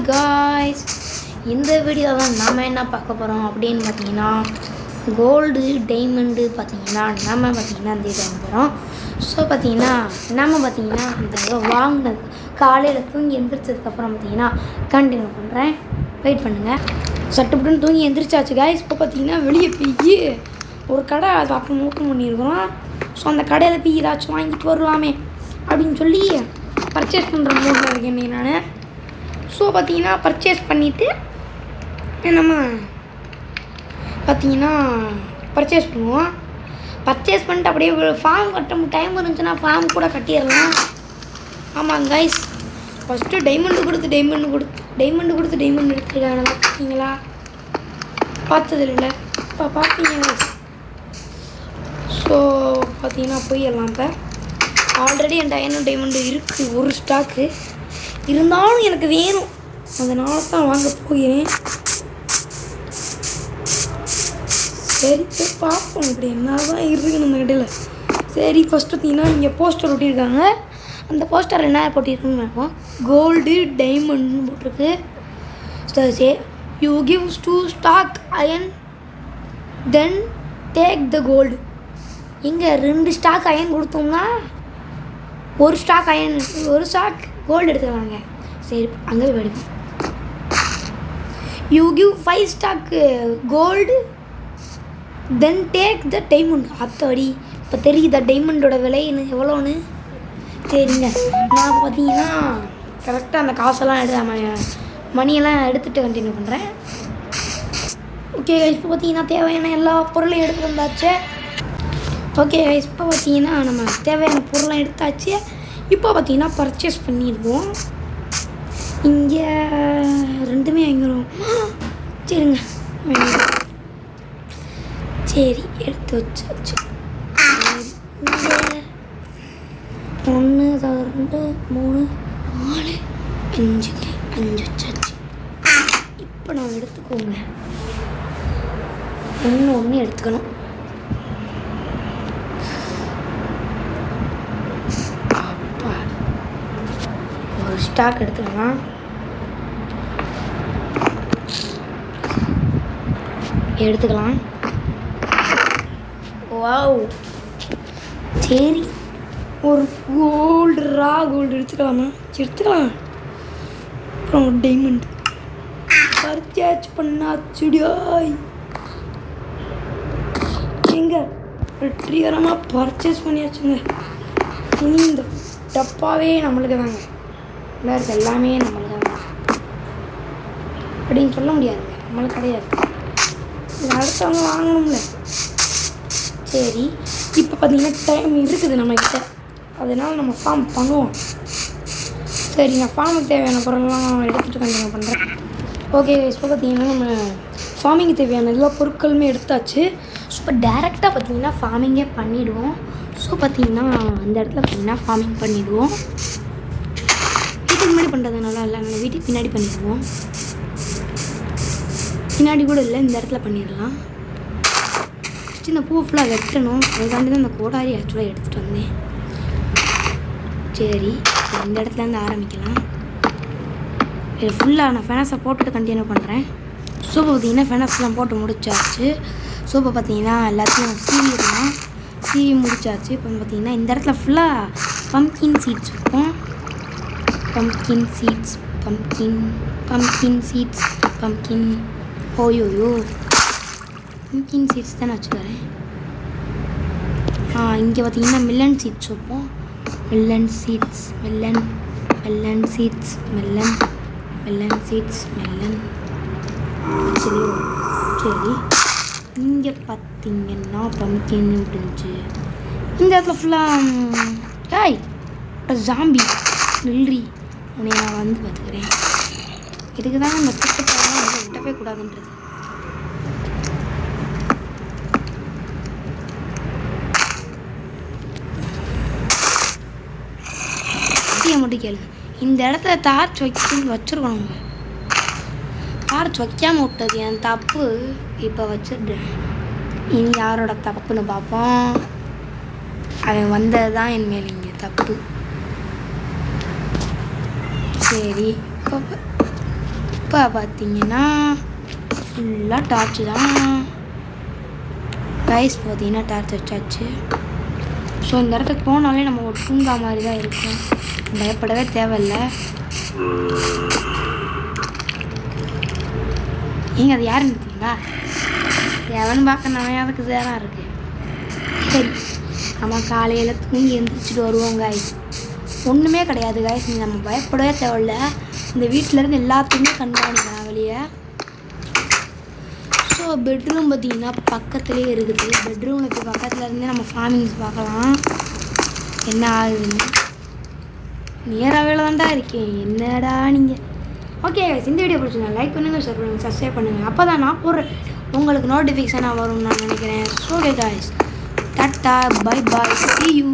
Guys, இந்த வீடியோவில் நாம் என்ன பார்க்க போகிறோம் அப்படின்னு பார்த்தீங்கன்னா, கோல்டு டைமண்டு பார்த்தீங்கன்னா நம்ம பார்த்தீங்கன்னா இந்த இது வாங்க போகிறோம். ஸோ பார்த்தீங்கன்னா அந்த வாங்கினது காலையில் தூங்கி எந்திரிச்சதுக்கப்புறம் பார்த்தீங்கன்னா கண்டினியூ பண்ணுறேன். வெயிட் பண்ணுங்கள். சட்டுப்பட்டுன்னு தூங்கி எந்திரிச்சாச்சு காய்ஸ். இப்போ பார்த்தீங்கன்னா வெளியே போய் ஒரு கடை அது அப்புறம் ஓப்பன் பண்ணியிருக்கிறோம். ஸோ அந்த கடையில் போய் ஏதாச்சும் வாங்கிட்டு வரலாமே அப்படின்னு சொல்லி பர்ச்சேஸ் பண்ணுற மூடில் இருக்கேன் இன்றைக்கி நான். ஸோ பார்த்தீங்கன்னா பர்ச்சேஸ் பண்ணிவிட்டு நம்ம பார்த்தீங்கன்னா பர்ச்சேஸ் பண்ணுவோம். பர்ச்சேஸ் பண்ணிட்டு அப்படியே ஃபார்ம் கட்ட டைம் இருந்துச்சுன்னா ஃபார்ம் கூட கட்டிடலாம். ஆமாங்க கைஸ், ஃபஸ்ட்டு டைமண்டு கொடுத்து டைமண்ட் எடுத்துருக்காங்க. பார்த்தீங்களா? பார்த்தது இல்லை, இப்போ பார்த்தீங்க கைஸ். ஸோ பார்த்தீங்கன்னா போயிடலாம். இப்போ ஆல்ரெடி என் டைமண்டு இருக்குது ஒரு ஸ்டாக்கு, இருந்தாலும் எனக்கு வேணும், அதனால தான் வாங்க போகிறேன். சரி போய் பார்ப்போம் இப்படி என்ன தான் இருக்குன்னு அந்த கடையில். சரி ஃபஸ்ட்டு பார்த்தீங்கன்னா இங்கே போஸ்டர் ஒட்டியிருக்காங்க. அந்த போஸ்டர் என்ன போட்டிருக்குன்னு பார்ப்போம். கோல்டு டைமண்ட்னு போட்டிருக்கு. சரி, you gives to stock iron then take the gold. இங்கே 2 ஸ்டாக் அயன் கொடுத்தோம்னா ஒரு ஸ்டாக் கோல்டு எடுத்துக்கலாங்க. சரி அங்கே போய் எடுக்கும். You give 5 stack gold then take the diamond. அத்தடி இப்போ தெரியுதா டைமண்டோட விலை எவ்வளோன்னு? சரிங்க, நான் பார்த்தீங்கன்னா கரெக்டாக அந்த காசெல்லாம் மணியெல்லாம் எடுத்துகிட்டு கண்டினியூ பண்ணுறேன். ஓகே இப்போ பார்த்தீங்கன்னா தேவையான எல்லா பொருளையும் எடுத்து வந்தாச்சு. ஓகே இப்போ பார்த்தீங்கன்னா நம்ம தேவையான பொருளெலாம் எடுத்தாச்சு. இப்போ பார்த்தீங்கன்னா பர்ச்சேஸ் பண்ணிடுவோம். இங்கே 2மே வாங்கிடுவோம். சரிங்க, சரி எடுத்து வச்சாச்சு. 1 2 3 4 5 வச்சாச்சு. இப்போ நான் எடுத்துக்கோங்க, ஒன்று எடுத்துக்கணும். அப்பா ஒரு ஸ்டாக் எடுத்துக்கலாம். வாவ், சரி ஒரு ரா கோல்டு எடுத்துக்கலாமா? எடுத்துக்கலாம். அப்புறம் ஒரு டைமண்ட் பர்ச்சேஸ் பண்ணாச்சுடியாய். எங்க வெற்றிகரமாக பர்ச்சேஸ் பண்ணியாச்சுங்க. இனி இந்த டப்பாவே நம்மளுக்கு தாங்க, இல்லை எல்லாமே நம்மளுக்கு தாங்க அப்படின்னு சொல்ல முடியாதுங்க. நம்மளுக்கு கிடையாது, இது அடுத்தவங்க வாங்கணும்ல. சரி இப்போ பார்த்தீங்கன்னா டைம் இருக்குது நம்மக்கிட்ட, அதனால் நம்ம ஃபார்ம் பண்ணுவோம். சரி நான் ஃபார்முக்கு தேவையான பொருள்லாம் எடுத்துகிட்டு கண்டினியூ பண்ணுறேன். ஓகே இப்போ பார்த்தீங்கன்னா நம்ம ஃபார்மிங்கு தேவையான எல்லா பொருட்களுமே எடுத்தாச்சு. ஸோ இப்போ டேரெக்டாக பார்த்தீங்கன்னா ஃபார்மிங்கே பண்ணிவிடுவோம். ஸோ பார்த்தீங்கன்னா அந்த இடத்துல பார்த்தீங்கன்னா ஃபார்மிங் பண்ணிவிடுவோம். வீட்டுக்கு முன்னாடி பண்ணுறதுனால இல்லை, நாங்கள் வீட்டுக்கு பின்னாடி பண்ணிடுவோம். பின்னாடி கூட இல்லை, இந்த இடத்துல பண்ணிடலாம். ஃபஸ்ட்டு இந்த பூ ஃபுல்லாக வெட்டணும், அதுக்காண்டி தான் இந்த கோடாரி ஆக்சுவலாக எடுத்துகிட்டு வந்தேன். சரி இந்த இடத்துலேருந்து ஆரம்பிக்கலாம். இது ஃபுல்லாக நான் ஃபெனஸை போட்டுட்டு கண்டினியூ பண்ணுறேன். சோப்பை பார்த்தீங்கன்னா ஃபெனஸ்லாம் போட்டு முடிச்சாச்சு. சோப்பை பார்த்தீங்கன்னா எல்லாத்தையும் சீவி முடிச்சாச்சு. இப்போ பார்த்தீங்கன்னா இந்த இடத்துல ஃபுல்லாக பம்கின் சீட்ஸ் இருக்கும். பம்கின் ஓயோயோ பம்கின் சீட்ஸ் தான் வச்சுக்கிறேன். இங்கே பார்த்தீங்கன்னா மில்லன் சீட்ஸ் வைப்போம். மில்லன் சீட்ஸ் சரி இங்கே பார்த்தீங்கன்னா பம்கின் முடிஞ்சு இந்த இடத்துல ஃபுல்லாக ஜாம்பி நில்றி உன்னை நான் வந்து பார்த்துக்கிறேன். இதுக்கு தான் இந்த திட்டப்பெல்லாம் விட்டவே கூடாதுன்றது. மட்டும் கேளு, இந்த இடத்துல டார்ச் வச்சுருக்கணும். டார்ச் வைக்காமல் விட்டது என் தப்பு. இப்போ வச்சுட்டேன். இனி யாரோட தப்புன்னு பார்ப்போம். அவன் வந்தது தான் என் மேலே இங்கே தப்பு. சரி இப்போ பார்த்தீங்கன்னா ஃபுல்லாக டார்ச்சு தான் கைஸ். பார்த்தீங்கன்னா டார்ச் வச்சாச்சு. ஸோ இந்த இடத்துக்கு போனாலே நம்ம ஒரு பூங்கா மாதிரி தான் இருக்கும், பயப்படவே தேவையில்லை. நீங்கள் அது யாருன்னு பார்த்தீங்களா? எவன் பார்க்க நிறையா அதுக்கு தான் இருக்குது. சரி, நம்ம காலையில் தூங்கி எழுந்திரிச்சிட்டு வருவோம் காய்ஸ். ஒன்றுமே கிடையாது காய்ஸ், நம்ம பயப்படவே தேவையில்ல. இந்த வீட்டிலேருந்து எல்லாத்தையுமே கண்காணிக்கலாம் வெளியே. ஸோ பெட்ரூம் பார்த்திங்கன்னா பக்கத்துலேயே இருக்குது. பெட்ரூமில் இப்போ பக்கத்தில் இருந்தே நம்ம ஃபார்மிங்ஸ் பார்க்கலாம் என்ன ஆகுதுன்னு. நேராக தான்டா இருக்கேன், என்னடா நீங்கள். ஓகே இந்த வீடியோ பிடிச்சிருந்தா லைக் பண்ணுங்கள், ஷேர் பண்ணுங்கள், சப்ஸ்கிரைப் பண்ணுங்கள். அப்போ தான் நான் போடுற உங்களுக்கு நோட்டிஃபிகேஷனாக வரும்னு நான் நினைக்கிறேன். So okay guys, tata, bye bye, see you.